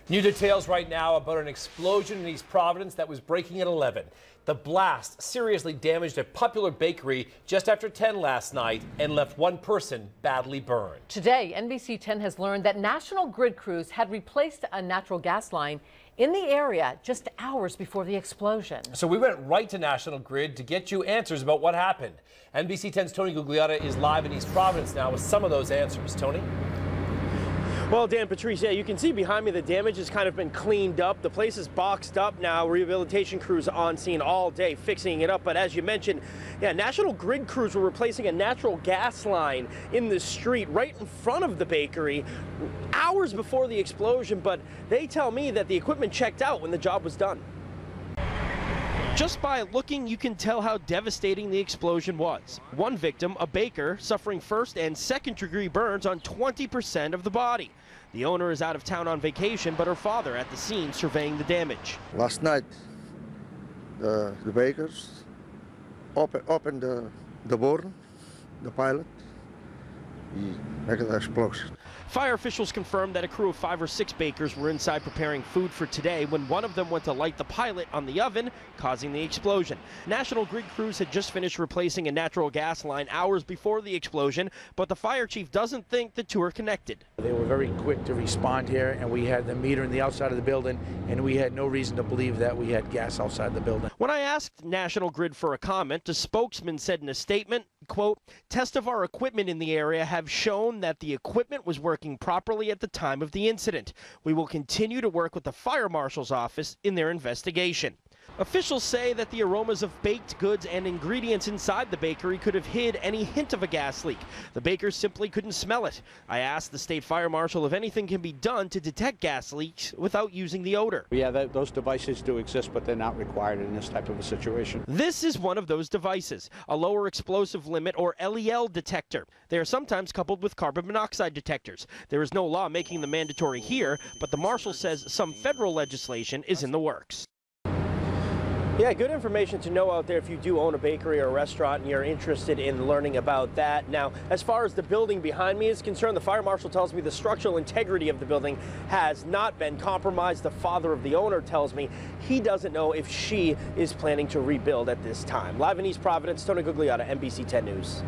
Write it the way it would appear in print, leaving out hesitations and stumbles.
New details right now about an explosion in East Providence that was breaking at 11. The blast seriously damaged a popular bakery just after 10 last night and left one person badly burned. Today, NBC 10 has learned that National Grid crews had replaced a natural gas line in the area just hours before the explosion. So we went right to National Grid to get you answers about what happened. NBC 10's Tony Gugliotta is live in East Providence now with some of those answers. Tony? Well, Dan, Patrice, yeah, you can see behind me the damage has kind of been cleaned up. The place is boxed up now. Rehabilitation crews on scene all day fixing it up. But as you mentioned, yeah, National Grid crews were replacing a natural gas line in the street right in front of the bakery hours before the explosion. But they tell me that the equipment checked out when the job was done. Just by looking, you can tell how devastating the explosion was. One victim, a baker, suffering first and second-degree burns on 20% of the body. The owner is out of town on vacation, but her father at the scene surveying the damage. Last night, the bakers opened the burn, the pilot. He made an explosion. Fire officials confirmed that a crew of 5 or 6 bakers were inside preparing food for today when one of them went to light the pilot on the oven, causing the explosion. National Grid crews had just finished replacing a natural gas line hours before the explosion, but the fire chief doesn't think the two are connected. They were very quick to respond here, and we had the meter in the outside of the building, and we had no reason to believe that we had gas outside the building. When I asked National Grid for a comment, a spokesman said in a statement, quote, "Tests of our equipment in the area have shown that the equipment was working properly at the time of the incident. We will continue to work with the fire marshal's office in their investigation." Officials say that the aromas of baked goods and ingredients inside the bakery could have hid any hint of a gas leak. The bakers simply couldn't smell it. I asked the state fire marshal if anything can be done to detect gas leaks without using the odor. Yeah, those devices do exist, but they're not required in this type of a situation. This is one of those devices, a lower explosive limit or LEL detector. They are sometimes coupled with carbon monoxide detectors. There is no law making them mandatory here, but the marshal says some federal legislation is in the works. Yeah, good information to know out there if you do own a bakery or a restaurant and you're interested in learning about that. Now, as far as the building behind me is concerned, the fire marshal tells me the structural integrity of the building has not been compromised. The father of the owner tells me he doesn't know if she is planning to rebuild at this time. Live in East Providence, Tony Gugliotta, NBC 10 News.